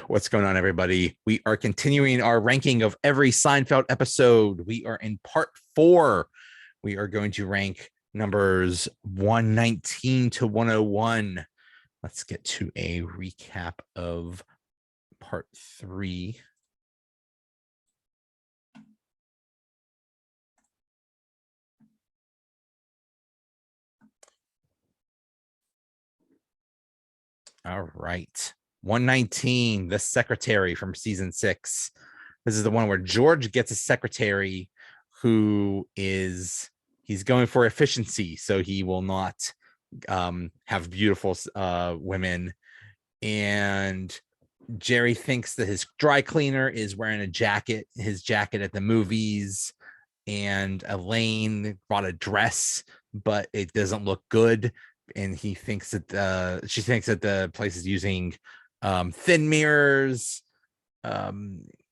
What's going on, everybody? We are continuing our ranking of every Seinfeld episode. We are in part 4. We are going to rank numbers 119 to 101. Let's get to a recap of part 3. All right. 119, the secretary from season 6. This is the one where George gets a secretary who he's going for efficiency, so he will not have beautiful women. And Jerry thinks that his dry cleaner is wearing his jacket at the movies, and Elaine bought a dress, but it doesn't look good. And she thinks that the place is using thin mirrors.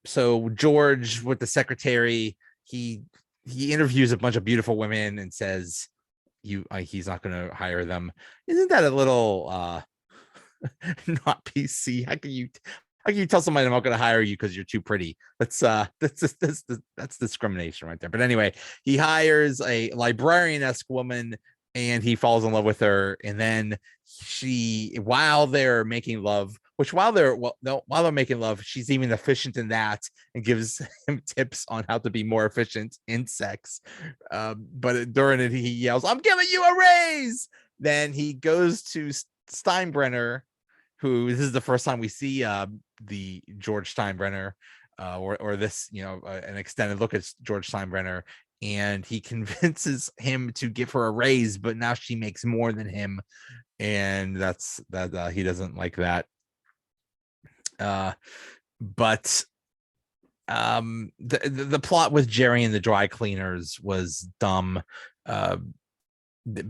So George, with the secretary, he interviews a bunch of beautiful women and says he's not going to hire them. Isn't that a little not PC? How can you tell somebody I'm not going to hire you because you're too pretty? That's discrimination right there. But anyway, he hires a librarian-esque woman and he falls in love with her. And then while they're making love, while they're making love, she's even efficient in that and gives him tips on how to be more efficient in sex. But during it, he yells, "I'm giving you a raise." Then he goes to Steinbrenner, who this is the first time we see the George Steinbrenner, or this, an extended look at George Steinbrenner, and he convinces him to give her a raise, but now she makes more than him, and he doesn't like that. But the plot with Jerry and the dry cleaners was dumb.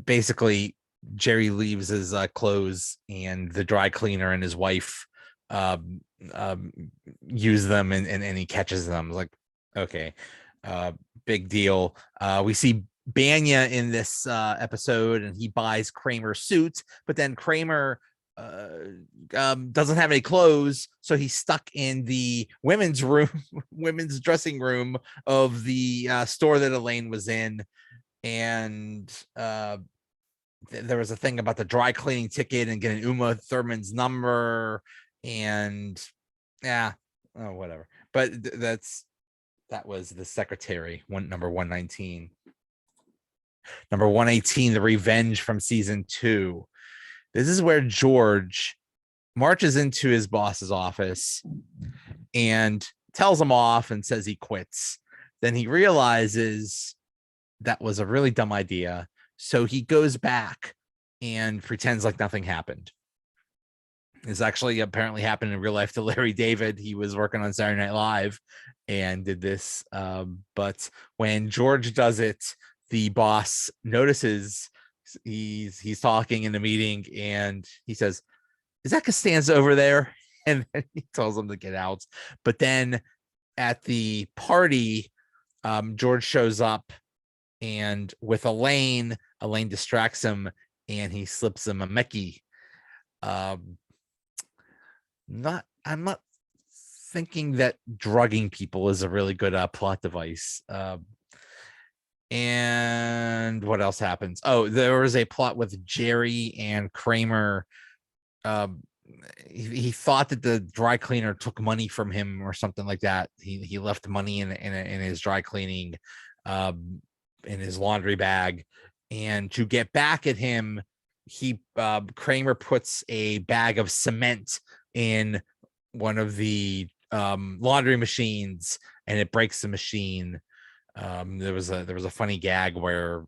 Basically, Jerry leaves his clothes, and the dry cleaner and his wife use them, and he catches them. Like, okay, big deal. We see Banya in this episode, and he buys Kramer's suit, but then Kramer doesn't have any clothes, so he's stuck in the women's dressing room of the store that Elaine was in. And there was a thing about the dry cleaning ticket and getting Uma Thurman's number, and whatever. But that was the secretary, number 119. Number 118, the revenge from season 2. This is where George marches into his boss's office and tells him off and says he quits. Then he realizes that was a really dumb idea. So he goes back and pretends like nothing happened. This actually apparently happened in real life to Larry David. He was working on Saturday Night Live and did this. But when George does it, the boss notices he's talking in the meeting, and he says, "Is that Costanza over there?" And then he tells him to get out. But then at the party, George shows up, and with Elaine distracts him, and he slips him a Mickey. I'm not thinking that drugging people is a really good plot device. And what else happens? Oh, there was a plot with Jerry and Kramer. He thought that the dry cleaner took money from him or something like that. He left money in his dry cleaning, in his laundry bag, and to get back at him, Kramer puts a bag of cement in one of the laundry machines, and it breaks the machine. There was a funny gag where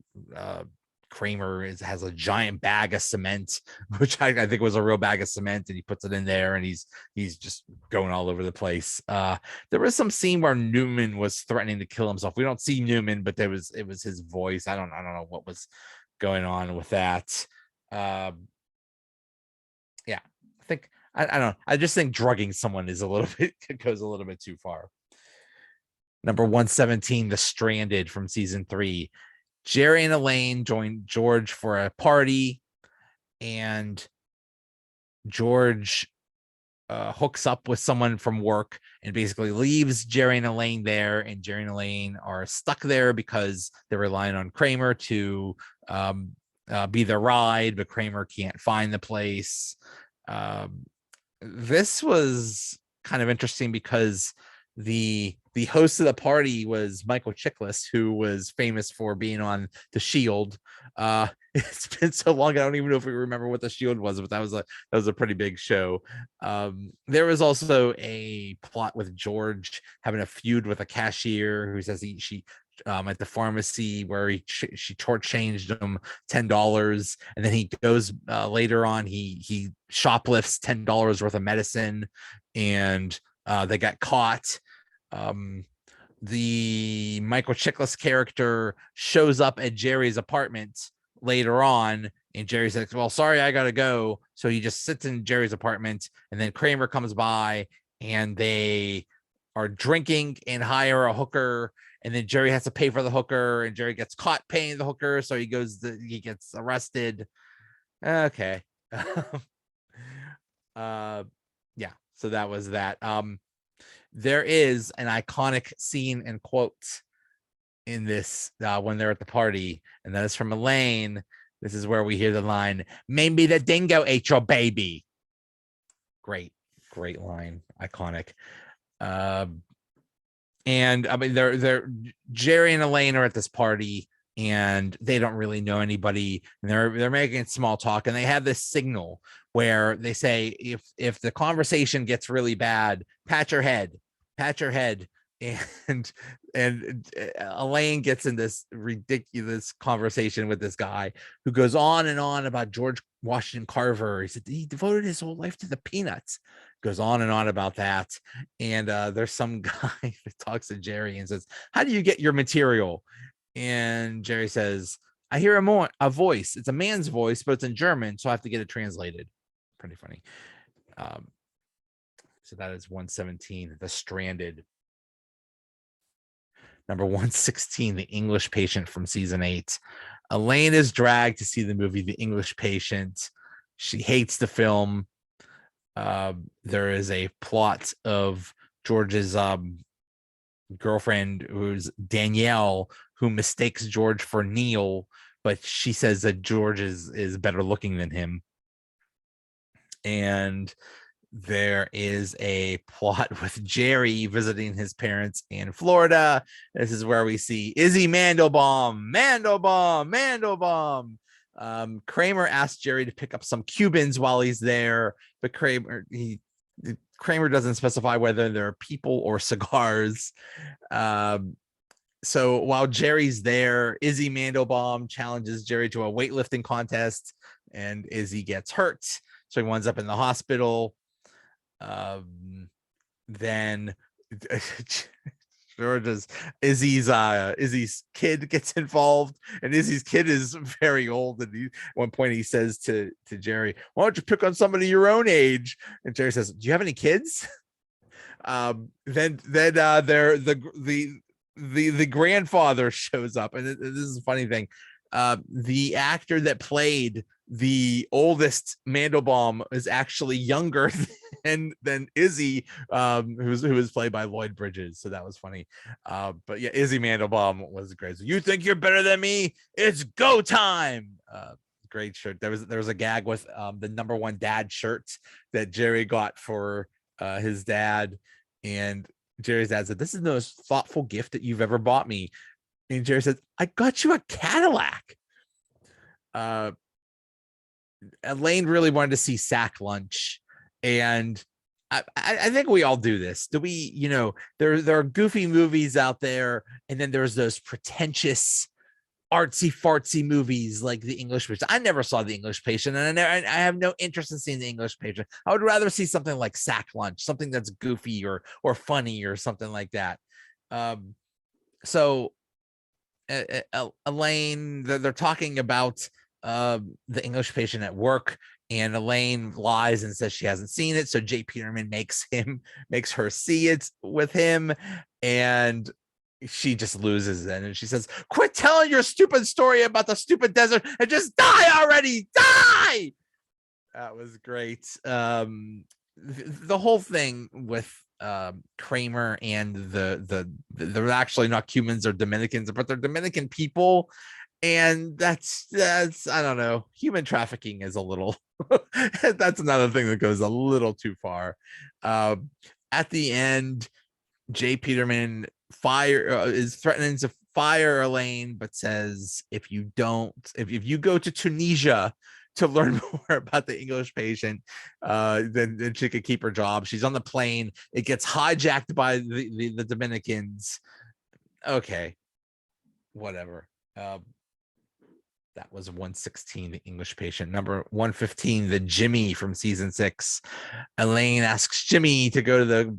Kramer has a giant bag of cement, which I think was a real bag of cement, and he puts it in there, and he's just going all over the place. There was some scene where Newman was threatening to kill himself. We don't see Newman, but it was his voice. I don't know what was going on with that. Yeah, I think I don't know. I just think drugging someone is goes a little bit too far. Number 117, The Stranded from season 3. Jerry and Elaine join George for a party, and George hooks up with someone from work and basically leaves Jerry and Elaine there, and Jerry and Elaine are stuck there because they're relying on Kramer to be their ride, but Kramer can't find the place. This was kind of interesting because the host of the party was Michael Chiklis, who was famous for being on The Shield. It's been so long, I don't even know if we remember what The Shield was, but that was a pretty big show. There was also a plot with George having a feud with a cashier who says she at the pharmacy where she shortchanged him $10, and then he goes later on, he shoplifts $10 worth of medicine, and they got caught. The Michael Chiklis character shows up at Jerry's apartment later on, and Jerry says, well, sorry, I gotta go. So he just sits in Jerry's apartment, and then Kramer comes by and they are drinking and hire a hooker, and then Jerry has to pay for the hooker, and Jerry gets caught paying the hooker, so he gets arrested. Okay. Yeah, so that was that. There is an iconic scene and quote in this when they're at the party, and that is from Elaine. This is where we hear the line, maybe the dingo ate your baby. Great line, iconic. And I mean, they're Jerry and Elaine are at this party, and they don't really know anybody, and they're making small talk, and they have this signal where they say, if the conversation gets really bad, pat your head, and Elaine gets in this ridiculous conversation with this guy who goes on and on about George Washington Carver. He said he devoted his whole life to the peanuts. Goes on and on about that, and there's some guy that talks to Jerry and says, how do you get your material? And Jerry says, I hear a voice. It's a man's voice, but it's in German, so I have to get it translated. Pretty funny. So that is 117, The Stranded. Number 116, The English Patient from season 8. Elaine is dragged to see the movie The English Patient. She hates the film. There is a plot of George's girlfriend, who's Danielle, who mistakes George for Neil, but she says that George is better looking than him. And there is a plot with Jerry visiting his parents in Florida. This is where we see Izzy Mandelbaum. Kramer asked Jerry to pick up some Cubans while he's there, but Kramer doesn't specify whether they're people or cigars. So while Jerry's there, Izzy Mandelbaum challenges Jerry to a weightlifting contest, and Izzy gets hurt, so he winds up in the hospital. Then Izzy's kid gets involved, and Izzy's kid is very old, and at one point he says to Jerry, why don't you pick on somebody your own age? And Jerry says, do you have any kids? Then the grandfather shows up, and this is a funny thing. The actor that played the oldest Mandelbaum is actually younger than Izzy, who was played by Lloyd Bridges. So that was funny. But yeah, Izzy Mandelbaum was great. So, you think you're better than me? It's go time. Great shirt. There was a gag with the number one dad shirt that Jerry got for his dad, and Jerry's dad said, this is the most thoughtful gift that you've ever bought me. And Jerry said, I got you a Cadillac. Elaine really wanted to see Sack Lunch, and I think we all do this. Do we? There are goofy movies out there, and then there's those pretentious, artsy fartsy movies like The English Patient. I never saw The English Patient, and I have no interest in seeing The English Patient. I would rather see something like Sack Lunch, something that's goofy or funny or something like that. So Elaine, they're talking about The English Patient at work, and Elaine lies and says she hasn't seen it, so Jay Peterman makes her see it with him, and she just loses it, and she says, quit telling your stupid story about the stupid desert and just die already. Die. That was great. the whole thing with Kramer and they're actually not Cubans or Dominicans, but they're Dominican people, and that's I don't know. Human trafficking is a little that's another thing that goes a little too far. Uh, at the end, Jay Peterman is threatening to fire Elaine, but says if you don't, if you go to Tunisia to learn more about the English patient, then she could keep her job. She's on the plane. It gets hijacked by the Dominicans. Okay, whatever. That was 116, the English patient. Number 115, the Jimmy from season 6. Elaine asks Jimmy to go to the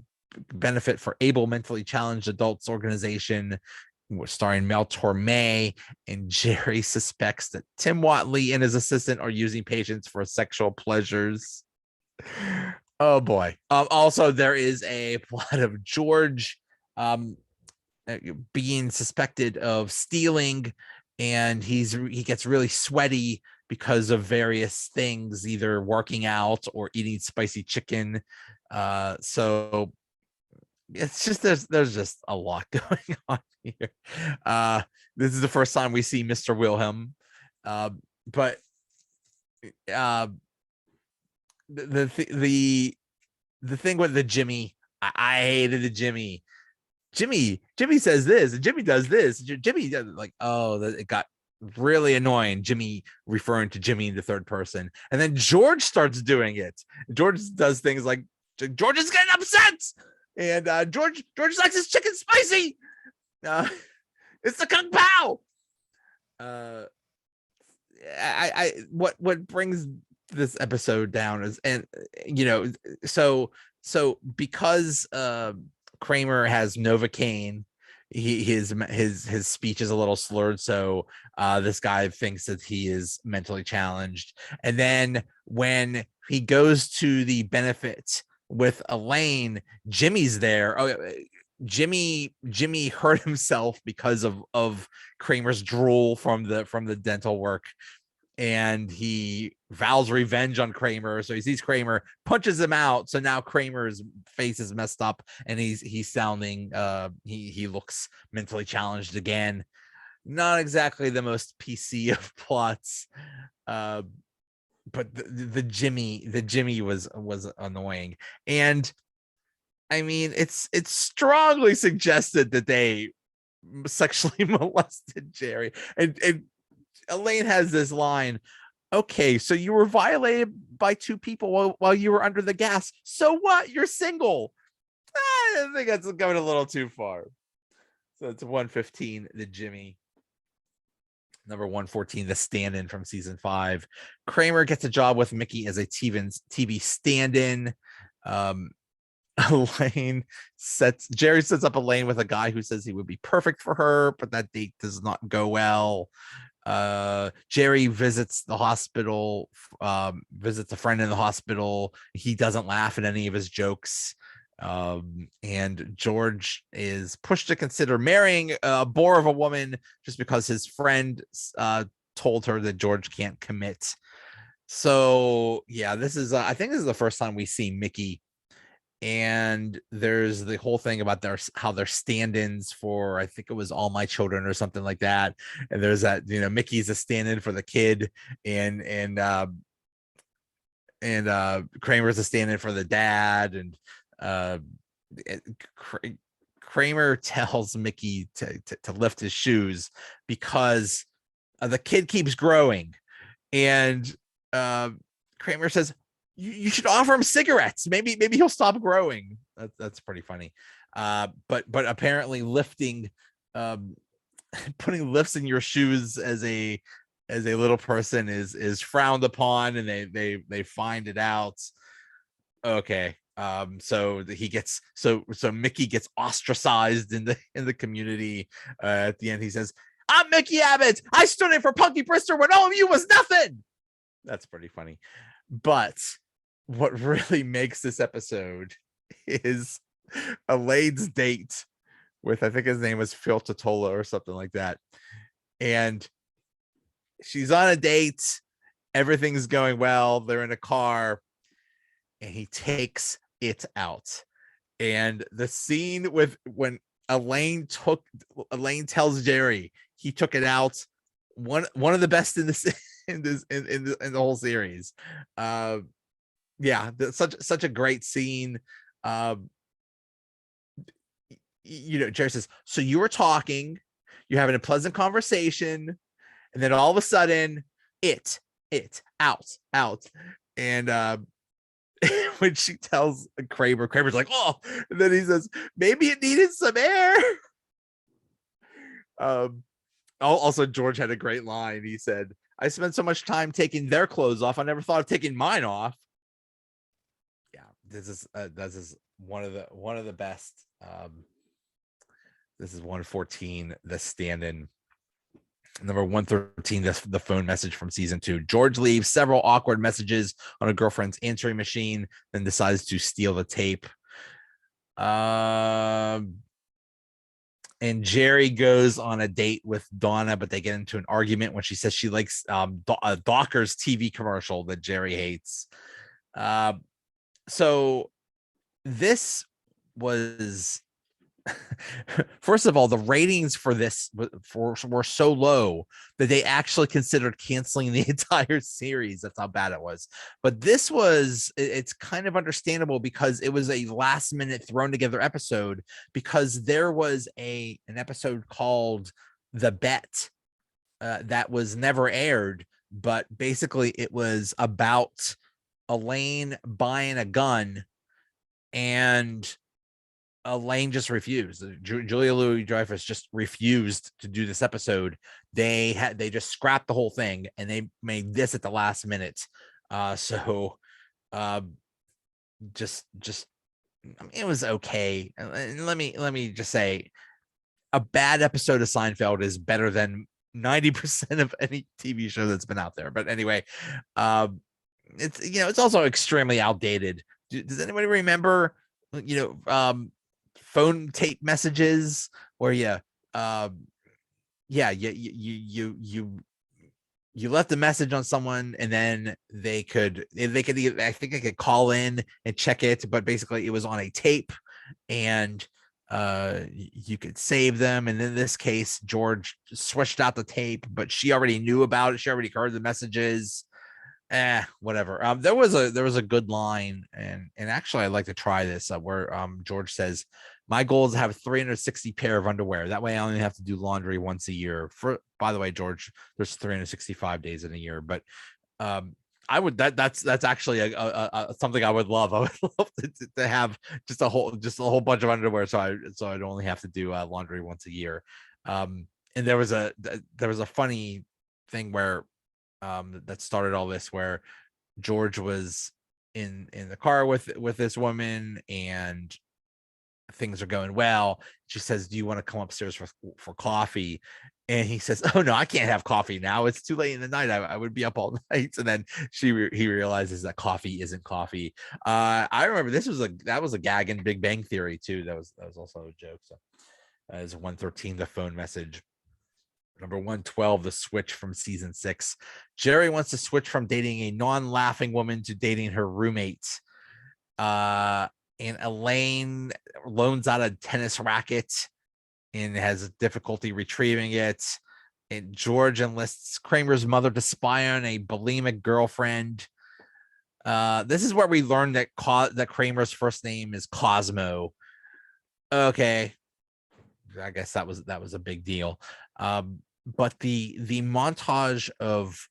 benefit for able mentally challenged adults organization, starring Mel Torme, and Jerry suspects that Tim Watley and his assistant are using patients for sexual pleasures. Oh boy. Also, there is a plot of George being suspected of stealing, and he gets really sweaty because of various things, either working out or eating spicy chicken. So it's just there's just a lot going on here. This is the first time we see Mr. Wilhelm, but the thing with the Jimmy, I hated the Jimmy. Jimmy says this, and Jimmy does this. Jimmy does, like, oh, it got really annoying. Jimmy referring to Jimmy in the third person, and then George starts doing it. George does things like George is getting upset, and George likes his chicken spicy. It's the kung pao. What brings this episode down is, and so because Kramer has Novocaine, his speech is a little slurred, so this guy thinks that he is mentally challenged. And then when he goes to the benefit with Elaine, Jimmy's there. Jimmy hurt himself because of Kramer's drool from the dental work, and he vows revenge on Kramer. So he sees Kramer, punches him out. So now Kramer's face is messed up, and he's sounding he looks mentally challenged again. Not exactly the most PC of plots, but the Jimmy was annoying. And I mean, it's strongly suggested that they sexually molested Jerry, and Elaine has this line, okay, so you were violated by two people while you were under the gas. So what? You're single. I think that's going a little too far. So it's 115, the Jimmy. Number 114, the stand-in from season 5. Kramer gets a job with Mickey as a TV stand-in. Jerry sets up Elaine with a guy who says he would be perfect for her, but that date does not go well. Jerry visits the hospital, visits a friend in the hospital. He doesn't laugh at any of his jokes. And George is pushed to consider marrying a bore of a woman just because his friend told her that George can't commit. So yeah, this is I think this is the first time we see Mickey. And there's the whole thing about how they're stand-ins for, I think it was All My Children or something like that. And there's that, Mickey's a stand-in for the kid, and Kramer's a stand-in for the dad. And Kramer tells Mickey to lift his shoes because the kid keeps growing, and Kramer says, you should offer him cigarettes. Maybe he'll stop growing. That's pretty funny. But apparently lifting, putting lifts in your shoes as a little person is frowned upon, and they find it out. Okay. So he gets so Mickey gets ostracized in the community. At the end, he says, "I'm Mickey Abbott. I stood in for Punky Brister when all of you was nothing." That's pretty funny. But what really makes this episode is Elaine's date with, I think his name was Phil Totola or something like that. And she's on a date. Everything's going well. They're in a car. and he takes it out. And the scene with when Elaine tells Jerry he took it out, one of the best in this in the whole series. Yeah, such a great scene. Jerry says, so you were talking, you're having a pleasant conversation, and then all of a sudden it out. And when she tells Kramer's like, oh, and then he says, maybe it needed some air. Also, George had a great line. He said, I spent so much time taking their clothes off, I never thought of taking mine off. Yeah, this is one of the best. This is 114, the stand-in. Number 113, the phone message from season 2. George leaves several awkward messages on a girlfriend's answering machine, then decides to steal the tape. And Jerry goes on a date with Donna, but they get into an argument when she says she likes Dawker's TV commercial that Jerry hates. So this was first of all, the ratings for this were so low that they actually considered canceling the entire series. That's how bad it was. But this it's kind of understandable because it was a last minute thrown together episode, because there was an episode called The Bet that was never aired, but basically it was about Elaine buying a gun, and Elaine just refused. Julia Louis-Dreyfus just refused to do this episode. They just scrapped the whole thing, and they made this at the last minute. Just I mean, it was okay. And let me just say, a bad episode of Seinfeld is better than 90% of any TV show that's been out there. But anyway, it's also extremely outdated. Does anybody remember, phone tape messages where you left a message on someone, and then they could I think they could call in and check it, but basically it was on a tape, and you could save them. And in this case, George switched out the tape, but she already knew about it. She already heard the messages. Whatever. There was a good line, and actually I'd like to try this, where George says, my goal is to have 360 pair of underwear. That way I only have to do laundry once a year. By the way, George, there's 365 days in a year, but I would that's actually a something I would love. I would love to have just a whole bunch of underwear, so I'd only have to do laundry once a year. And there was a funny thing where that started all this, where George was in the car with this woman, and things are going well. She says, do you want to come upstairs for coffee? And he says, oh no, I can't have coffee now, it's too late in the night, I would be up all night. And then he realizes that coffee isn't coffee. I remember that was a gag in Big Bang Theory too. That was also a joke. So as 113, the phone message. Number 112, the switch from season 6. Jerry wants to switch from dating a non-laughing woman to dating her roommate. And Elaine loans out a tennis racket and has difficulty retrieving it. And George enlists Kramer's mother to spy on a bulimic girlfriend. This is where we learned that Kramer's first name is Cosmo. Okay, I guess that was a big deal. But the montage of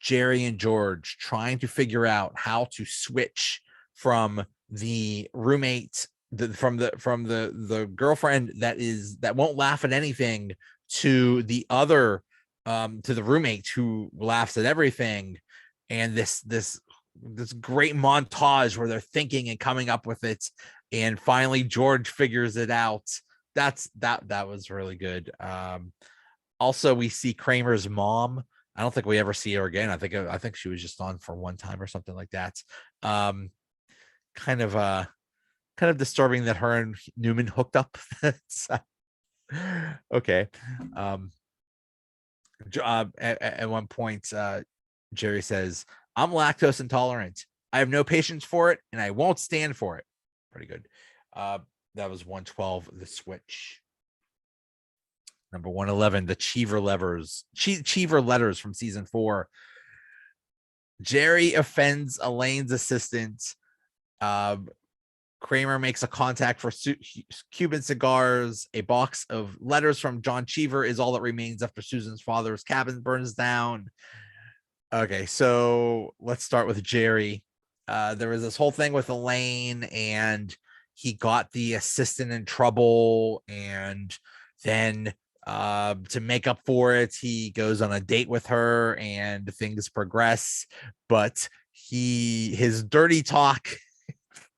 Jerry and George trying to figure out how to switch from the roommate, from the girlfriend that won't laugh at anything, to the other to the roommate who laughs at everything, and this great montage where they're thinking and coming up with it, and finally George figures it out. That was really good. Also, we see Kramer's mom. I don't think we ever see her again. I think she was just on for one time or something like that. Kind of disturbing that her and Newman hooked up. Okay. At one point, Jerry says, I'm lactose intolerant. I have no patience for it, and I won't stand for it. Pretty good. That was 112, the switch. Number 111, the CHEEVER letters from season 4. Jerry offends Elaine's assistant. Kramer makes a contact for Cuban cigars. A box of letters from John Cheever is all that remains after Susan's father's cabin burns down. Okay, so let's start with Jerry. There was this whole thing with Elaine, and he got the assistant in trouble, and then to make up for it, he goes on a date with her, and things progress. But his dirty talk,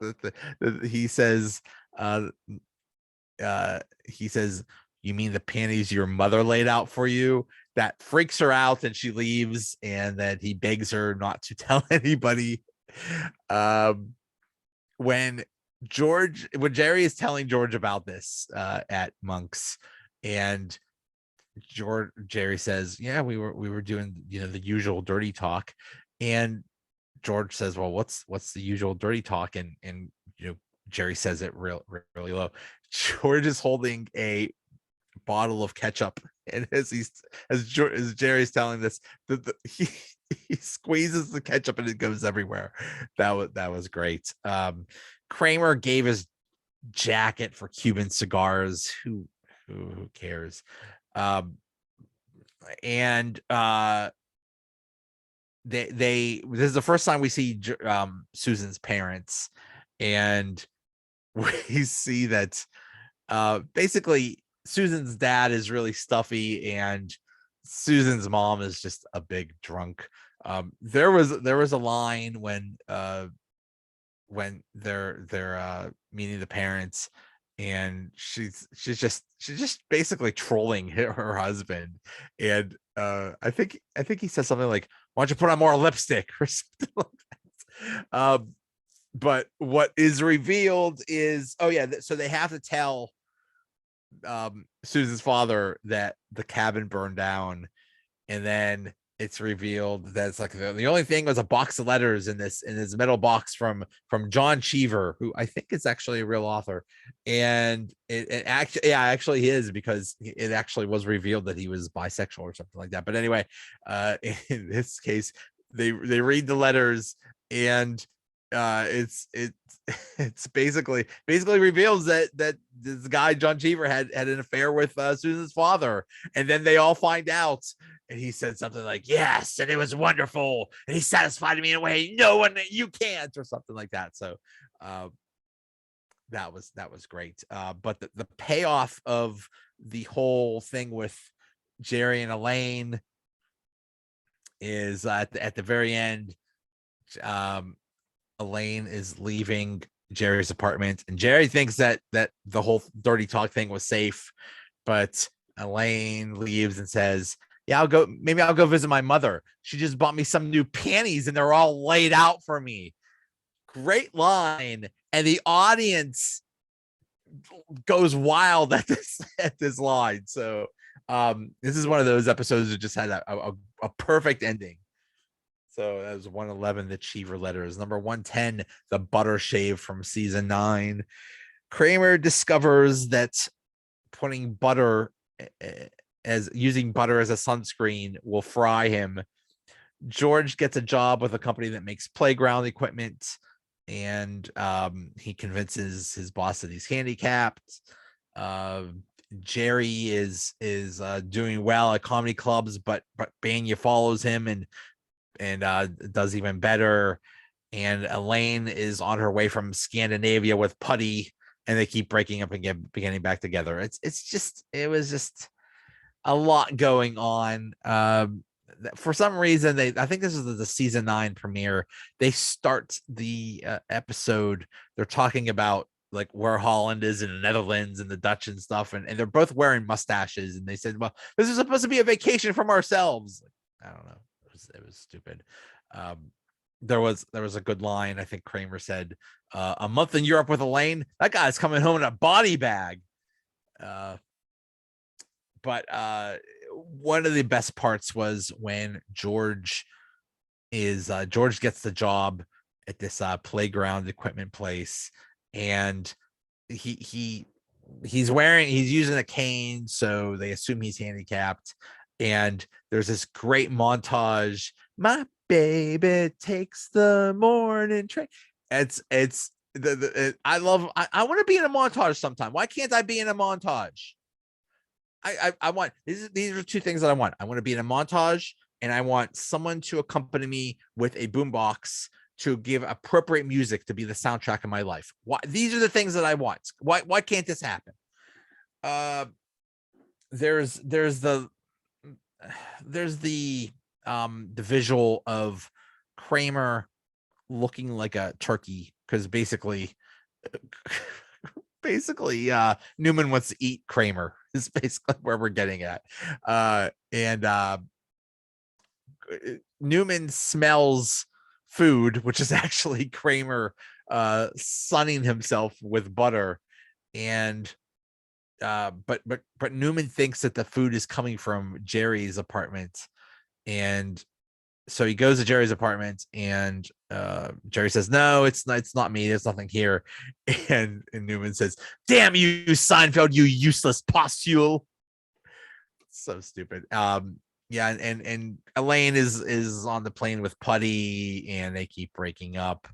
he says, "You mean the panties your mother laid out for you?" That freaks her out, and she leaves, and then he begs her not to tell anybody. When Jerry is telling George about this at Monk's, and Jerry says, "Yeah, we were doing, the usual dirty talk," and George says, "Well, what's the usual dirty talk?" And Jerry says it really low. George is holding a bottle of ketchup, and as Jerry's telling this, he squeezes the ketchup and it goes everywhere. That was great. Kramer gave his jacket for Cuban cigars. Who cares? And this is the first time we see Susan's parents, and we see that basically Susan's dad is really stuffy, and Susan's mom is just a big drunk. There was a line when they're meeting the parents, and she's just basically trolling her husband, and I think he says something like, "Why don't you put on more lipstick?" or something like that. But what is revealed is, so they have to tell Susan's father that the cabin burned down, and then it's revealed that it's like the only thing was a box of letters in this metal box from John Cheever, who I think is actually a real author, and it actually is, because it actually was revealed that he was bisexual or something like that. But anyway, in this case, they read the letters, and it's basically reveals that this guy John Cheever had an affair with Susan's father, and then they all find out, and he said something like, "Yes, and it was wonderful, and he satisfied me in a way no one, you can't," or something like that. So that was great. But the payoff of the whole thing with Jerry and Elaine is at the very end. Elaine is leaving Jerry's apartment, and Jerry thinks that the whole dirty talk thing was safe, but Elaine leaves and says, "Yeah, maybe I'll go visit my mother. She just bought me some new panties, and they're all laid out for me." Great line, and the audience goes wild at this line. So this is one of those episodes that just had a perfect ending. So that was 111, the CHEEVER letters. Number 110, the butter shave from season 9. Kramer discovers that using butter as a sunscreen will fry him. George gets a job with a company that makes playground equipment, and he convinces his boss that he's handicapped. Jerry is doing well at comedy clubs, but Banya follows him and does even better. And Elaine is on her way from Scandinavia with Putty, and they keep breaking up and getting back together. It was just a lot going on. For some reason, I think this is the season 9 premiere. They start the episode. They're talking about like where Holland is in the Netherlands and the Dutch and stuff, and they're both wearing mustaches. And they said, "Well, this is supposed to be a vacation from ourselves." I don't know. It was stupid. There was a good line. I think Kramer said, "A month in Europe with Elaine. That guy's coming home in a body bag." But one of the best parts was when George gets the job this playground equipment place, and he's using a cane, so they assume he's handicapped. And there's this great montage. My baby takes the morning train. It's I I want to be in a montage sometime. Why can't I be in a montage? I want these are two things that I want. I want to be in a montage, and I want someone to accompany me with a boombox to give appropriate music to be the soundtrack of my life. Why? These are the things that I want. Why can't this happen? There's the visual of Kramer looking like a turkey, because basically Newman wants to eat Kramer is basically where we're getting at. And Newman smells food, which is actually Kramer sunning himself with butter. And but Newman thinks that the food is coming from Jerry's apartment. And so he goes to Jerry's apartment, and Jerry says, no, it's not me. There's nothing here. And Newman says, damn you, Seinfeld, you useless postule. So stupid. Yeah, and Elaine is on the plane with Putty, and they keep breaking up.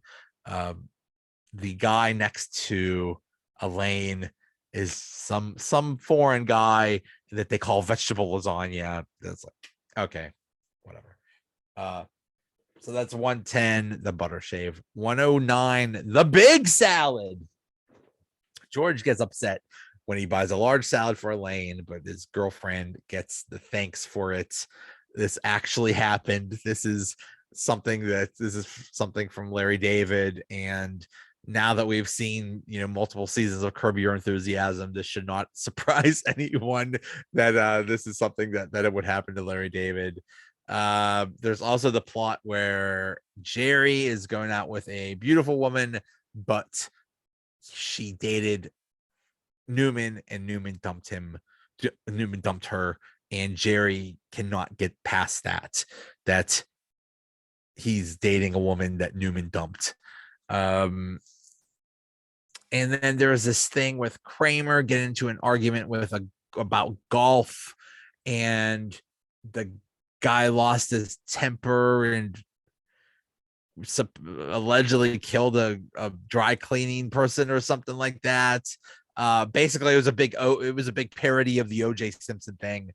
The guy next to Elaine is some foreign guy that they call vegetable lasagna. That's like, okay, whatever. So that's 110, the butter shave. 109, the big salad. George gets upset when he buys a large salad for Elaine, but his girlfriend gets the thanks for it. This actually happened. This is something from Larry David. And now that we've seen, multiple seasons of Curb Your Enthusiasm, this should not surprise anyone that this is something that it would happen to Larry David. There's also the plot where Jerry is going out with a beautiful woman, but she dated Newman, and Newman dumped her, and Jerry cannot get past that he's dating a woman that Newman dumped. And then there's this thing with Kramer getting into an argument about golf, and the guy lost his temper and allegedly killed a dry cleaning person or something like that. Basically, it was a big parody of the O.J. Simpson thing.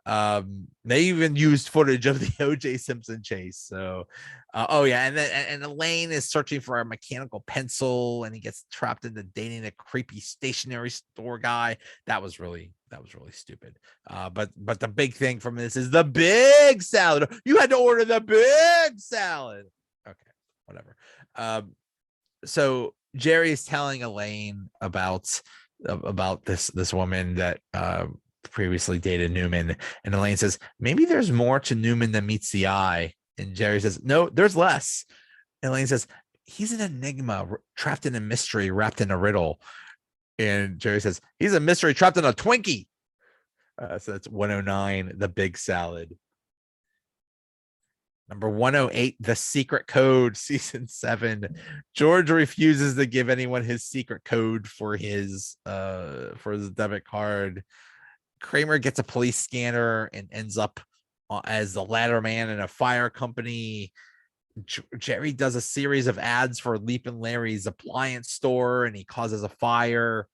They even used footage of the O.J. Simpson chase. So, and Elaine is searching for a mechanical pencil, and he gets trapped into dating a creepy stationery store guy. That was really stupid. But the big thing from this is the big salad. You had to order the big salad. Okay, whatever. So Jerry is telling Elaine about this woman that previously dated Newman, and Elaine says, maybe there's more to Newman than meets the eye. And Jerry says, no, there's less. And Elaine says, he's an enigma, trapped in a mystery, wrapped in a riddle. And Jerry says, he's a mystery trapped in a Twinkie. So that's 109, the big salad. Number 108, the secret code, season 7. George refuses to give anyone his secret code for his debit card. Kramer gets a police scanner and ends up as the ladder man in a fire company. Jerry does a series of ads for Leap and Larry's appliance store, and he causes a fire.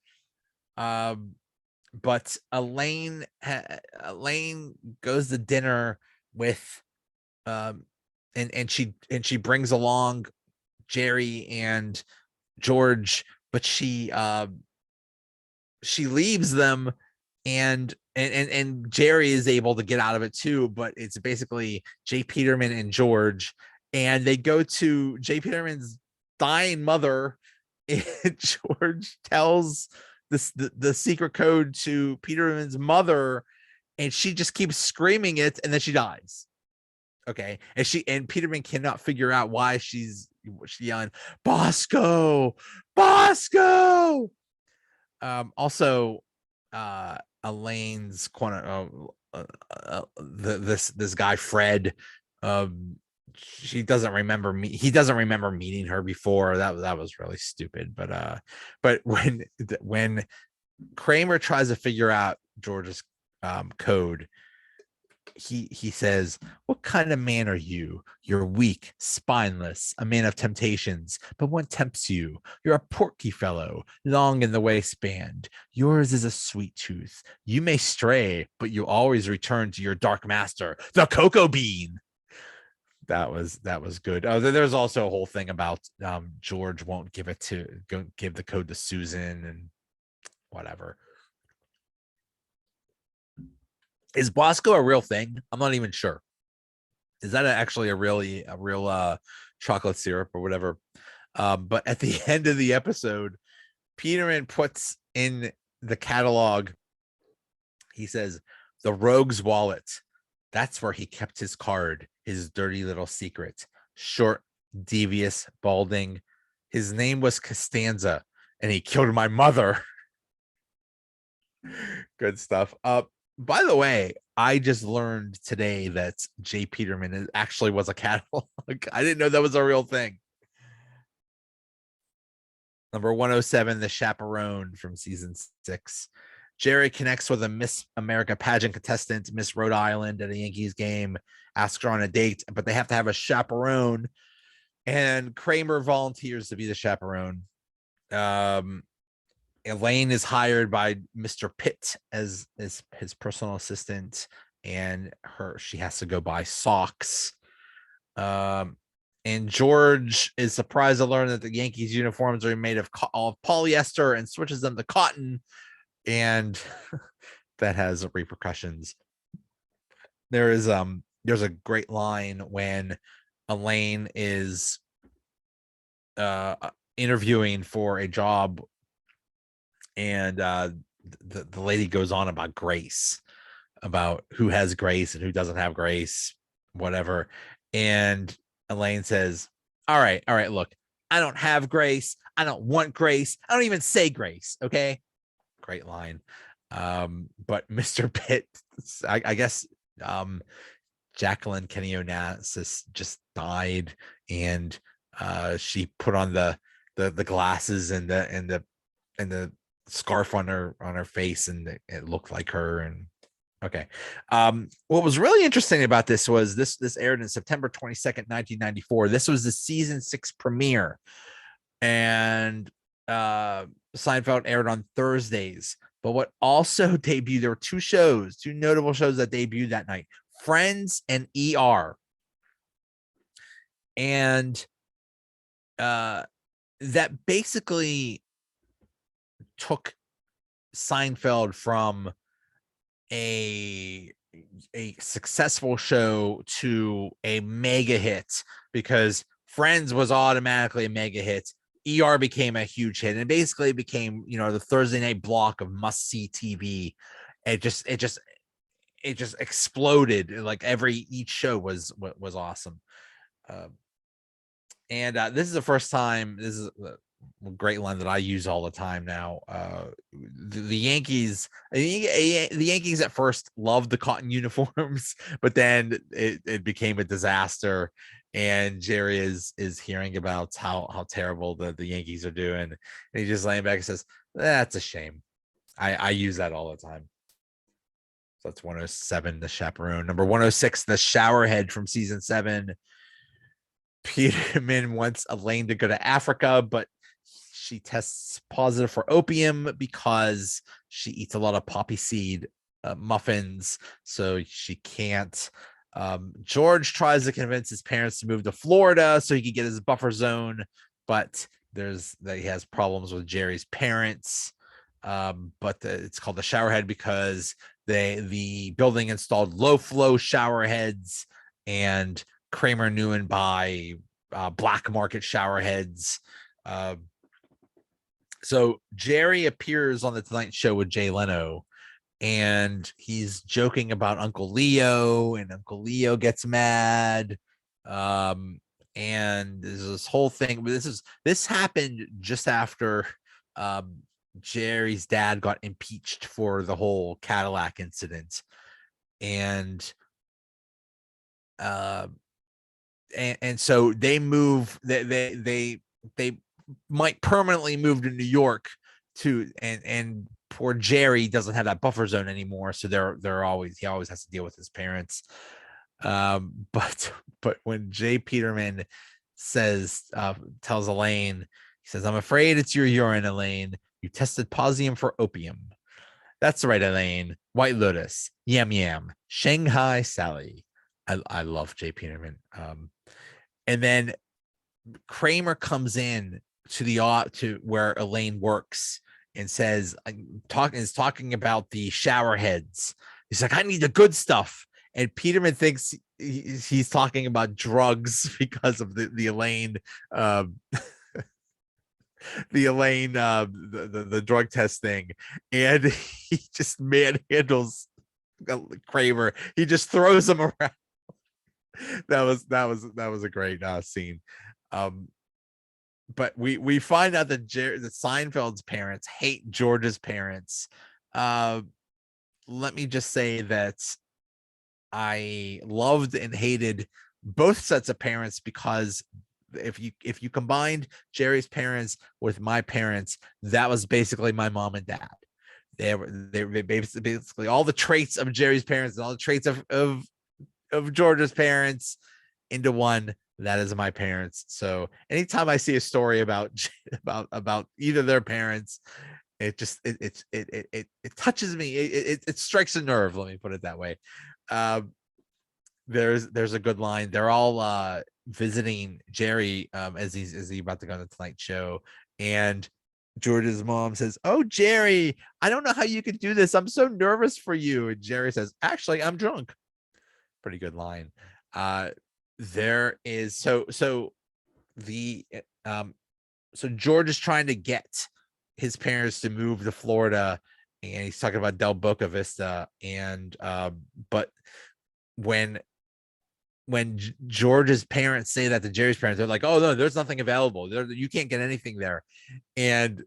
But Elaine goes to dinner with and she brings along Jerry and George, but she leaves them, and Jerry is able to get out of it too, but it's basically J. Peterman and George, and they go to J. Peterman's dying mother, and George tells the secret code to Peterman's mother, and she just keeps screaming it, and then she dies. Okay, and Peterman cannot figure out why she's yelling Bosco. Also, Elaine's this guy Fred she doesn't remember me. He doesn't remember meeting her before. That was really stupid. But when Kramer tries to figure out George's code, he says, "What kind of man are you? You're weak, spineless, a man of temptations. But what tempts you? You're a porky fellow, long in the waistband. Yours is a sweet tooth. You may stray, but you always return to your dark master, the cocoa bean." That was good. Oh, there's also a whole thing about George won't give the code to Susan and whatever. Is Bosco a real thing? I'm not even sure. Is that actually a real chocolate syrup or whatever? But at the end of the episode, Peterman puts in the catalog, he says, "The rogue's wallet. That's where he kept his card, his dirty little secret. Short, devious, balding. His name was Costanza, and he killed my mother." Good stuff. By the way, I just learned today that J. Peterman actually was a catalog. I didn't know that was a real thing. Number 107, The Chaperone from season 6. Jerry connects with a Miss America pageant contestant, Miss Rhode Island, at a Yankees game, asks her on a date, but they have to have a chaperone. And Kramer volunteers to be the chaperone. Elaine is hired by Mr. Pitt as his personal assistant, and she has to go buy socks. And George is surprised to learn that the Yankees uniforms are made of polyester and switches them to cotton, and that has repercussions. There's a great line when Elaine is interviewing for a job, and the lady goes on about grace, about who has grace and who doesn't have grace, whatever. And Elaine says, all right, look, I don't have grace. I don't want grace. I don't even say grace. Okay. Great line. But Mr. Pitt, I guess Jacqueline Kenny Onassis just died, and she put on the glasses and the scarf on her face, and it looked like her. And okay. What was really interesting about this was this aired in September 22nd, 1994. This was the season 6 premiere, and Seinfeld aired on Thursdays. But what also debuted, there were two notable shows that debuted that night: Friends and ER. And that basically took Seinfeld from a successful show to a mega hit, because Friends was automatically a mega hit. ER became a huge hit, and basically became, the Thursday night block of must-see TV. It just exploded. Like each show was awesome. And this is the first time. This is a great line that I use all the time now. The Yankees at first loved the cotton uniforms, but then it became a disaster. And Jerry is hearing about how terrible the Yankees are doing, and he just laying back and says, "That's a shame." I use that all the time. So that's 107, The Chaperone. Number 106, The Showerhead from season 7. Peterman wants Elaine to go to Africa, but she tests positive for opium because she eats a lot of poppy seed muffins, so she can't. George tries to convince his parents to move to Florida so he can get his buffer zone, but he has problems with Jerry's parents. But it's called the Showerhead because the building installed low flow shower heads, and Kramer knew and buy black market shower heads. So Jerry appears on the Tonight Show with Jay Leno, and he's joking about Uncle Leo, and Uncle Leo gets mad. And there's this whole thing. This happened just after Jerry's dad got impeached for the whole Cadillac incident. And and so they move. They might permanently move to New York to and poor Jerry doesn't have that buffer zone anymore, so he always has to deal with his parents. But when Jay Peterman tells Elaine, he says, "I'm afraid it's your urine, Elaine. You tested positive for opium." That's right, Elaine. White Lotus, Yam Yam, Shanghai Sally. I love Jay Peterman. And then Kramer comes in to where Elaine works and says, talking about the shower heads. He's like, "I need the good stuff." And Peterman thinks he's talking about drugs because of the Elaine, the drug test thing, and he just manhandles Kramer. He just throws him around. That was a great scene. But we find out that Seinfeld's parents hate George's parents. Let me just say that I loved and hated both sets of parents, because if you combined Jerry's parents with my parents, that was basically my mom and dad. They were basically all the traits of Jerry's parents and all the traits of George's parents into one. That is my parents. So anytime I see a story about either their parents, it just it touches me. It strikes a nerve. Let me put it that way. There's a good line. They're all visiting Jerry as he's about to go on the Tonight Show, and George's mom says, "Oh, Jerry, I don't know how you could do this. I'm so nervous for you." And Jerry says, "Actually, I'm drunk." Pretty good line. There is so George is trying to get his parents to move to Florida, and he's talking about Del Boca Vista, and but when George's parents say that to Jerry's parents, they're like, "Oh no, there's nothing available. You can't get anything there." And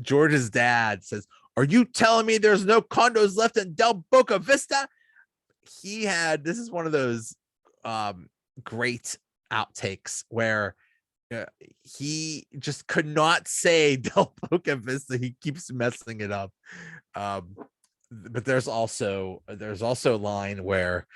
George's dad says, "Are you telling me there's no condos left in Del Boca Vista?" This is one of those great outtakes where he just could not say Del Boca Vista. He keeps messing it up. But there's also a line where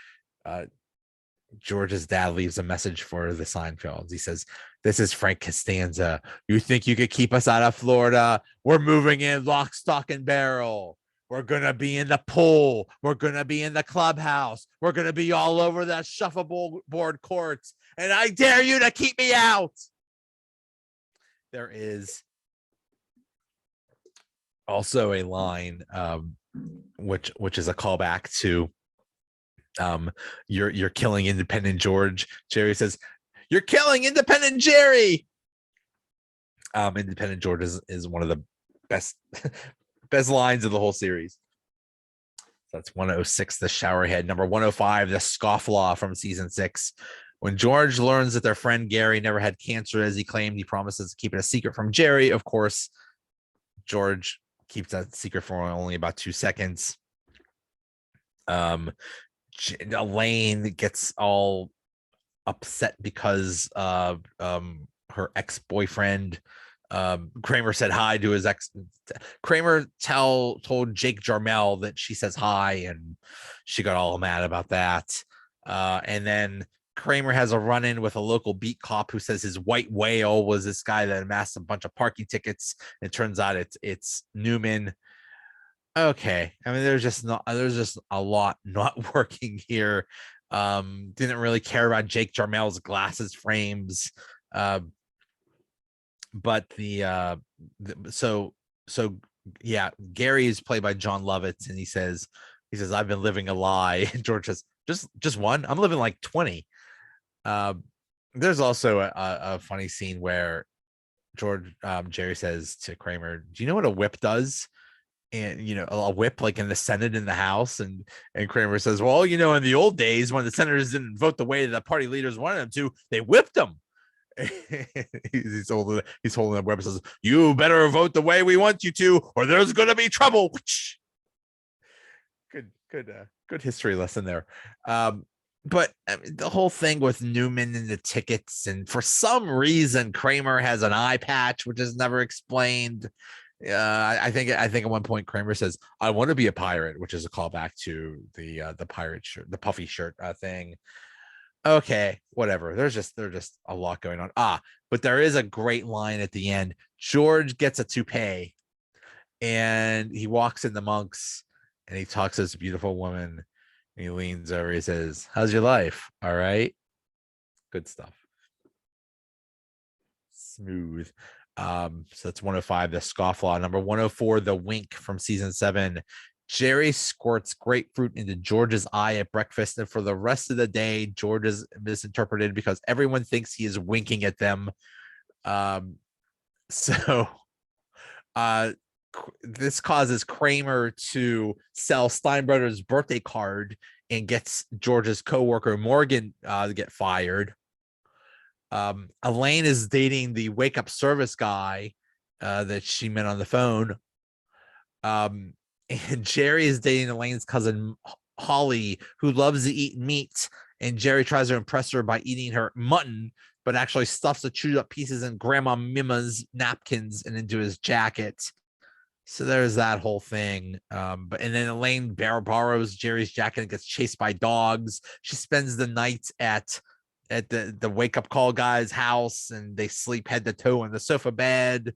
George's dad leaves a message for the Seinfelds. He says, "This is Frank Costanza. You think you could keep us out of Florida? We're moving in lock, stock, and barrel. We're going to be in the pool. We're going to be in the clubhouse. We're going to be all over that shuffleboard courts. And I dare you to keep me out." There is also a line which is a callback to you're killing Independent George. Jerry says, "You're killing Independent Jerry." Independent George is one of the best lines of the whole series. So that's 106, the showerhead. Number 105, the scofflaw from season 6. When George learns that their friend Gary never had cancer as he claimed, he promises to keep it a secret from Jerry. Of course, George keeps that secret for only about 2 seconds. Elaine gets all upset because her ex-boyfriend Kramer said hi to his ex. Kramer told Jake Jarmel that she says hi, and she got all mad about that. And then Kramer has a run-in with a local beat cop who says his white whale was this guy that amassed a bunch of parking tickets. It turns out it's Newman. Okay, I mean there's just a lot not working here. Didn't really care about Jake Jarmel's glasses frames. But so yeah, Gary is played by John Lovitz, and he says I've been living a lie. And George says, just one? I'm living like 20. There's also a funny scene where Jerry says to Kramer, "Do you know what a whip does?" And a whip, like in the Senate, in the House, and Kramer says, "Well, in the old days when the senators didn't vote the way the party leaders wanted them to, they whipped them." he's holding a whip and says, "You better vote the way we want you to, or there's gonna be trouble." Good history lesson there. but I mean, the whole thing with Newman and the tickets, and for some reason Kramer has an eye patch, which is never explained. I think at one point Kramer says, "I want to be a pirate," which is a callback to the pirate shirt, the puffy shirt thing. Okay, whatever. There's just a lot going on. But there is a great line at the end. George gets a toupee, and he walks in the monks, and he talks to this beautiful woman. And he leans over. He says, "How's your life? All right, good stuff. Smooth." So that's 105. The scofflaw. Number 104. The wink from season 7. Jerry squirts grapefruit into George's eye at breakfast, and for the rest of the day, George is misinterpreted because everyone thinks he is winking at them. Um, so uh, this causes Kramer to sell Steinbrenner's birthday card and gets George's coworker Morgan to get fired. Elaine is dating the wake up service guy that she met on the phone. And Jerry is dating Elaine's cousin Holly, who loves to eat meat. And Jerry tries to impress her by eating her mutton, but actually stuffs the chewed up pieces in Grandma Mima's napkins and into his jacket. So there's that whole thing. And then Elaine borrows Jerry's jacket and gets chased by dogs. She spends the night at the wake up call guy's house, and they sleep head to toe on the sofa bed.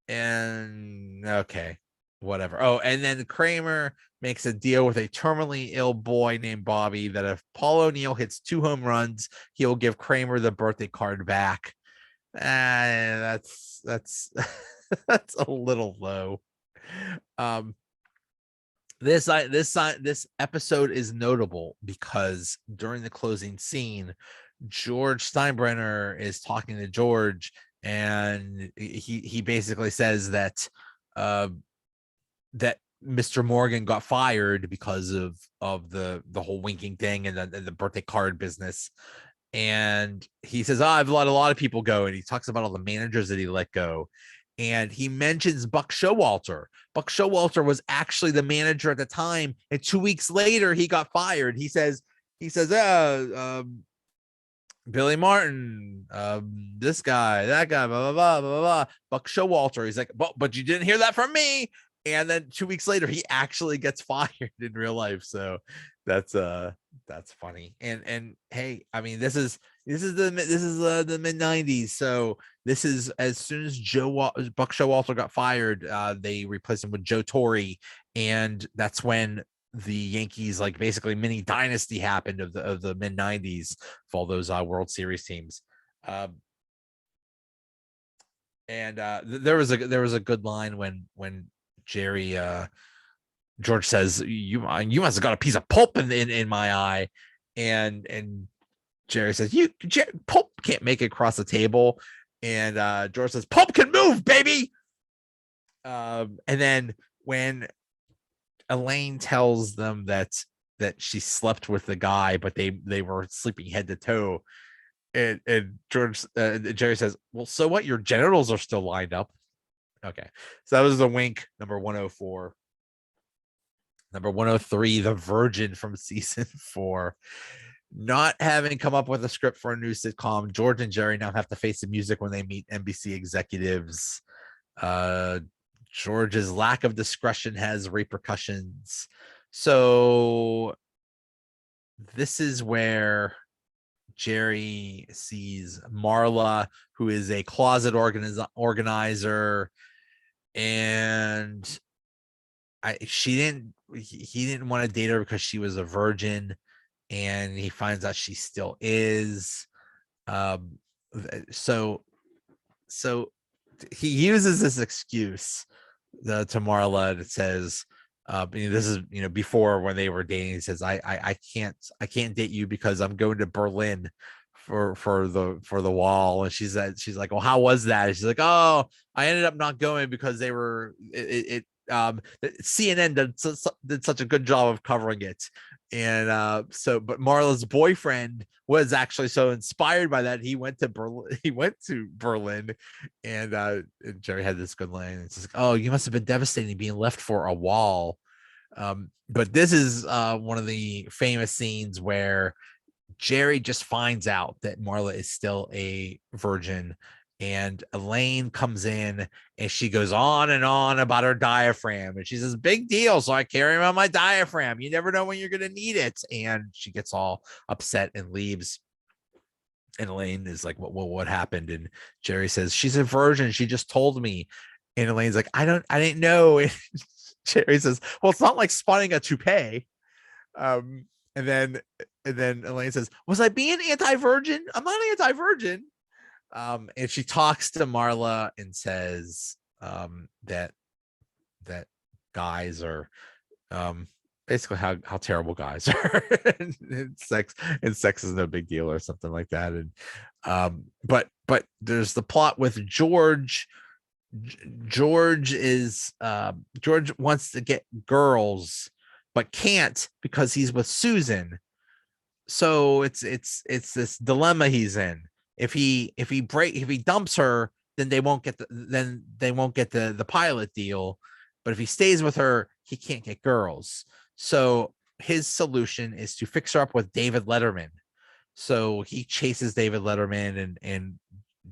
And okay, whatever. Oh, and then Kramer makes a deal with a terminally ill boy named Bobby that if Paul O'Neill hits 2 home runs, he'll give Kramer the birthday card back. That's that's a little low. This episode is notable because during the closing scene, George Steinbrenner is talking to George, and he basically says that that Mr. Morgan got fired because of the whole winking thing and the birthday card business. And he says, I've let a lot of people go. And he talks about all the managers that he let go. And he mentions Buck Showalter. Buck Showalter was actually the manager at the time. And 2 weeks later, he got fired. He says, Billy Martin, this guy, that guy, blah, blah, blah, blah, blah. Buck Showalter. He's like, but you didn't hear that from me. And then 2 weeks later, he actually gets fired in real life. So that's funny. And hey, I mean, this is the mid 90s. So this is as soon as Buck Showalter got fired, they replaced him with Joe Torre, and that's when the Yankees like basically mini dynasty happened of the mid 90s for all those World Series teams. There was a good line when George says, you must have got a piece of pulp in my eye, and Jerry says, pulp can't make it across the table, and George says, pulp can move, baby. And then when Elaine tells them that she slept with the guy, but they were sleeping head to toe, and Jerry says, well, so what? Your genitals are still lined up. Okay, so that was the wink. Number 104. Number 103, The Virgin from season 4. Not having come up with a script for a new sitcom, George and Jerry now have to face the music when they meet NBC executives. George's lack of discretion has repercussions. So this is where Jerry sees Marla, who is a closet organizer, and he didn't want to date her because she was a virgin, and he finds out she still is. So he uses this excuse to Marla that says, this is before when they were dating. He says, I can't date you because I'm going to Berlin for the wall. And she's like, well, how was that? And she's like, oh, I ended up not going because they were CNN did such a good job of covering it. And but Marla's boyfriend was actually so inspired by that he went to Berlin, and Jerry had this good line. It's like, oh, you must have been devastating being left for a wall. But this is one of the famous scenes where Jerry just finds out that Marla is still a virgin, and Elaine comes in and she goes on and on about her diaphragm. And she says, big deal. So I carry around my diaphragm. You never know when you're going to need it. And she gets all upset and leaves. And Elaine is like, what happened? And Jerry says, she's a virgin. She just told me. And Elaine's like, I didn't know. And Jerry says, well, it's not like spotting a toupee. Um, and then Elaine says, was I being anti-virgin? I'm not anti-virgin. And she talks to Marla and says that guys are basically how terrible guys are. and sex is no big deal or something like that. And but there's the plot with George. George wants to get girls but can't because he's with Susan. So it's this dilemma he's in. If he dumps her, then they won't get the pilot deal. But if he stays with her, he can't get girls. So his solution is to fix her up with David Letterman. So he chases David Letterman, and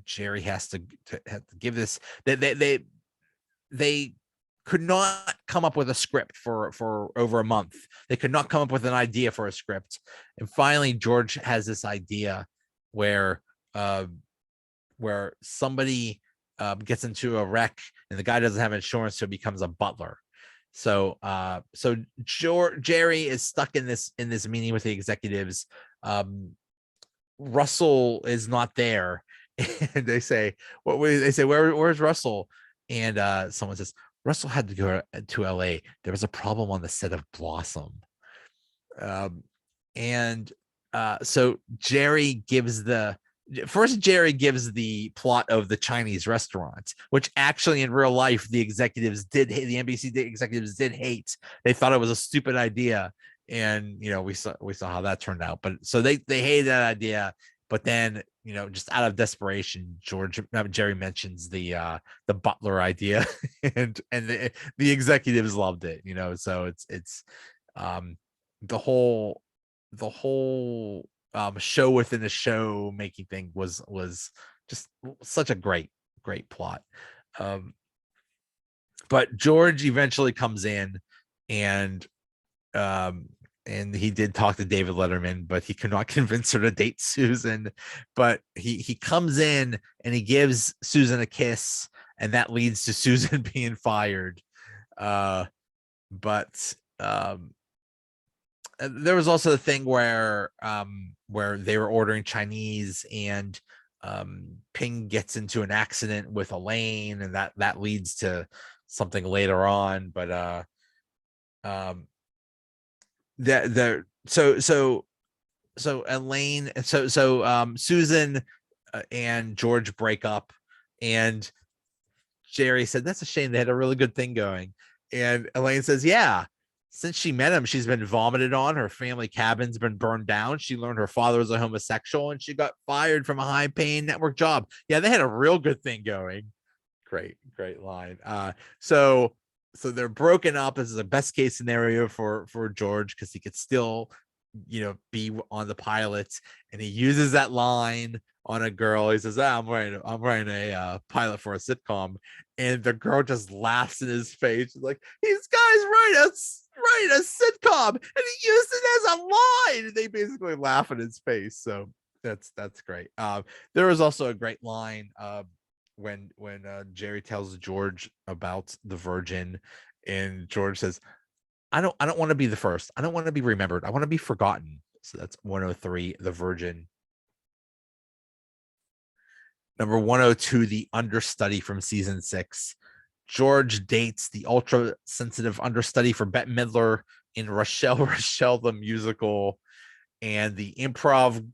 Jerry has to give this. They could not come up with a script for over a month. They could not come up with an idea for a script. And finally, George has this idea where somebody gets into a wreck and the guy doesn't have insurance, so he becomes a butler. So Jerry is stuck in this meeting with the executives. Russell is not there, and they say, where's Russell? And someone says, Russell had to go to LA. There was a problem on the set of Blossom. So Jerry gives the plot of the Chinese restaurant, which actually in real life the NBC executives did hate. They thought it was a stupid idea, and we saw how that turned out. But so they hated that idea. But then, just out of desperation, Jerry mentions the butler idea, and the executives loved it. So it's the whole show within the show making thing was just such a great plot. But George eventually comes in, and he did talk to David Letterman, but he could not convince her to date Susan. But he comes in and he gives Susan a kiss, and that leads to Susan being fired. But there was also the thing where they were ordering Chinese, and Ping gets into an accident with Elaine, and that leads to something later on. But Elaine, Susan and George break up, and Jerry said, that's a shame, they had a really good thing going. And Elaine says, yeah, since she met him, she's been vomited on, her family cabin's been burned down, she learned her father was a homosexual, and she got fired from a high-paying network job. Yeah, they had a real good thing going. Great line. So they're broken up. This is the best case scenario for George, because he could still, be on the pilot. And he uses that line on a girl. He says, I'm writing a pilot for a sitcom. And the girl just laughs in his face. She's like, these guys write a sitcom, and he used it as a line. And they basically laugh in his face. So that's great. There was also a great line when Jerry tells George about the virgin, and George says, I don't want to be the first. I don't want to be remembered. I want to be forgotten. So that's 103, the virgin. Number 102, the understudy from season 6. George dates the ultra sensitive understudy for Bette Midler in Rochelle the musical. And the improv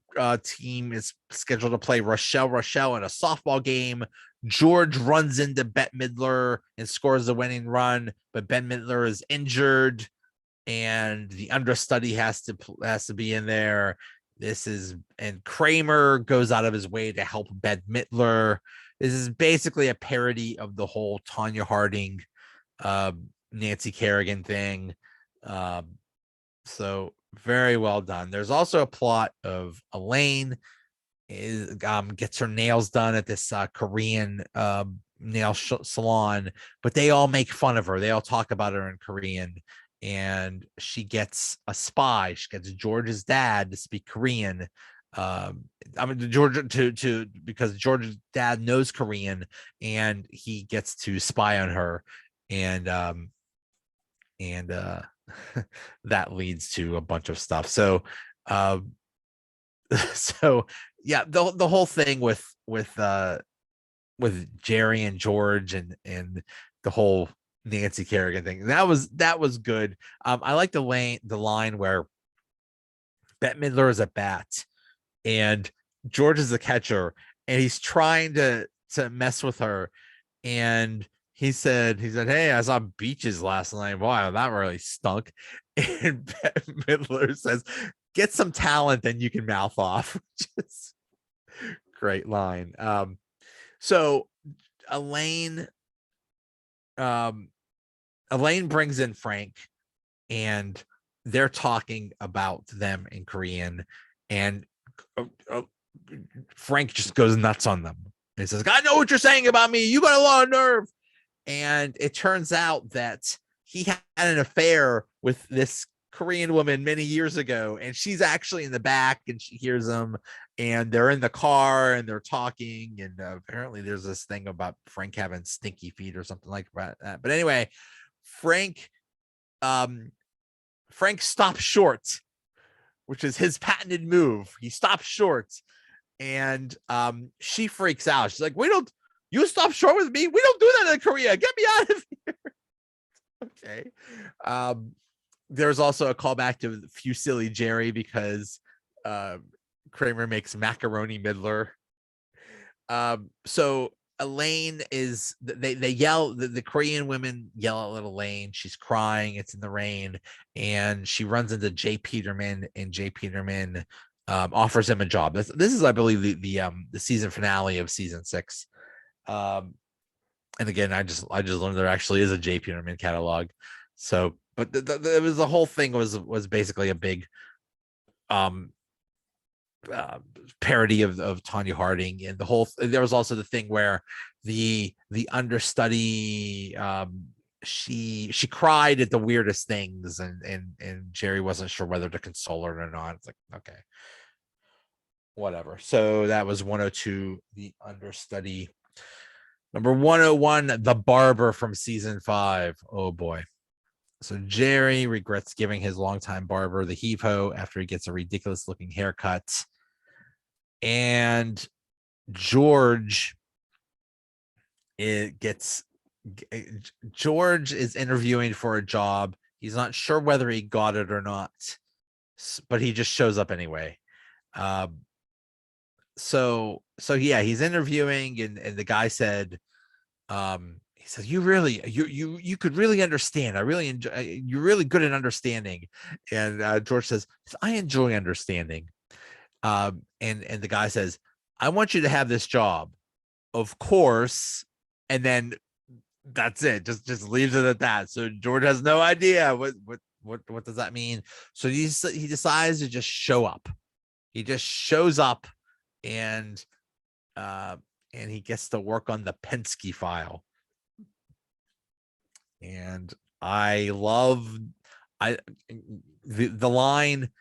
team is scheduled to play Rochelle in a softball game. George runs into Bette Midler and scores the winning run, but Bette Midler is injured, and the understudy has to be in there. And Kramer goes out of his way to help Bette Midler. This is basically a parody of the whole Tonya Harding, Nancy Kerrigan thing. So Very well done. There's also a plot of Elaine gets her nails done at this Korean nail salon, but they all make fun of her. They all talk about her in Korean, and she gets a spy. She gets George's dad to speak Korean. I mean, George to because George's dad knows Korean, and he gets to spy on her, and and that leads to a bunch of stuff. So, so yeah, the whole thing with Jerry and George and the whole Nancy Kerrigan thing, that was good. I like the line where Bette Midler is a bat and George is the catcher, and he's trying to mess with her, and he said, "Hey, I saw beaches last night. Wow, that really stunk." And Bette Midler says, "Get some talent, then you can mouth off." Which is great line. So Elaine, Elaine brings in Frank, and they're talking about them in Korean, and Frank just goes nuts on them. He says, "I know what you're saying about me. You got a lot of nerve." And it turns out that he had an affair with this Korean woman many years ago, and she's actually in the back, and she hears them, and they're in the car and they're talking, and apparently there's this thing about Frank having stinky feet or something like that. But anyway, Frank stops short, which is his patented move. He stops short, and she freaks out. She's like, "You stop short with me? We don't do that in Korea. Get me out of here." Okay. There's also a callback to Fusilli Jerry, because Kramer makes macaroni Midler. So Elaine is, they yell, the Korean women yell at Elaine. She's crying. It's in the rain, and she runs into Jay Peterman, and Jay Peterman offers him a job. This is, I believe, the season finale of season 6. And again, I just learned there actually is a Jay Peterman catalog. So, but it was, the whole thing was basically a big parody of Tanya Harding, and there was also the thing where the understudy, she cried at the weirdest things, and Jerry wasn't sure whether to console her or not. It's like, okay, whatever. So that was 102, the understudy. Number 101, the barber from season 5. Oh boy. So Jerry regrets giving his longtime barber the heave-ho after he gets a ridiculous looking haircut. And George George is interviewing for a job. He's not sure whether he got it or not, but he just shows up anyway. So yeah, he's interviewing, and the guy said, he says, you could really understand. I really enjoy, you're really good at understanding. And George says, "I enjoy understanding." And the guy says, "I want you to have this job, of course." And then that's it. Just leaves it at that. So George has no idea what does that mean. So he decides to just show up. He just shows up, and he gets to work on the Penske file. And I love the line,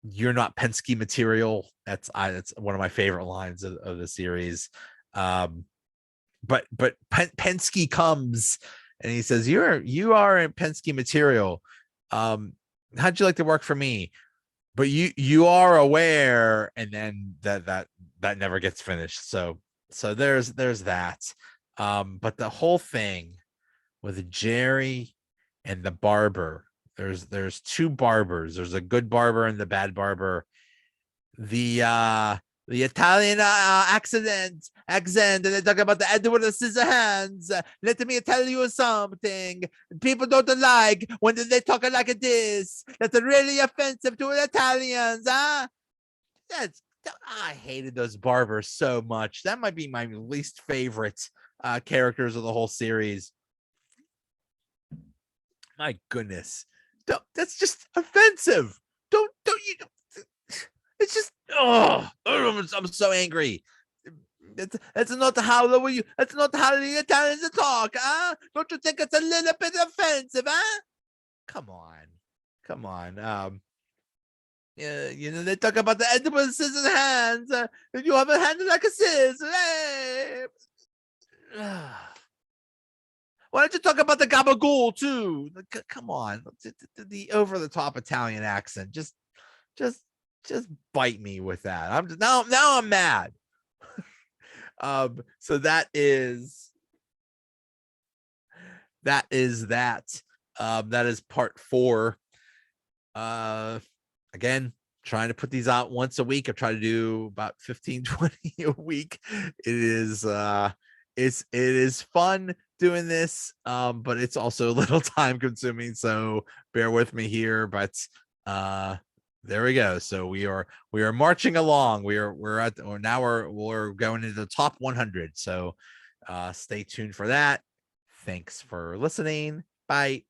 "You're not Penske material." That's one of my favorite lines of the series. But Penske comes, and he says, you are Penske material. How'd you like to work for me? But you are aware, and then that never gets finished. So there's that. But the whole thing with Jerry and the barber, there's two barbers. There's a good barber and the bad barber. The Italian accent, and they talk about the Edward Scissorhands. Let me tell you something. People don't like when they talk like this. That's really offensive to Italians, huh? I hated those barbers so much. That might be my least favorite characters of the whole series. My goodness. That's just offensive. Don't you? It's just I'm so angry. That's not how that's not how the Italians talk, huh? Don't you think it's a little bit offensive, huh? Come on, come on. Yeah, they talk about the edible scissors hands. You have a hand like a scissors. Hey. Why don't you talk about the gabagool too? Come on, the over the top Italian accent. Just, just bite me with that. I'm just, now I'm mad. So that is that. That is part 4. Again, trying to put these out once a week. I try to do about 15-20 a week. It is fun doing this, but it's also a little time consuming, so bear with me here. But there we go. So we are marching along. We're at, or now we're going into the top 100. So stay tuned for that. Thanks for listening. Bye.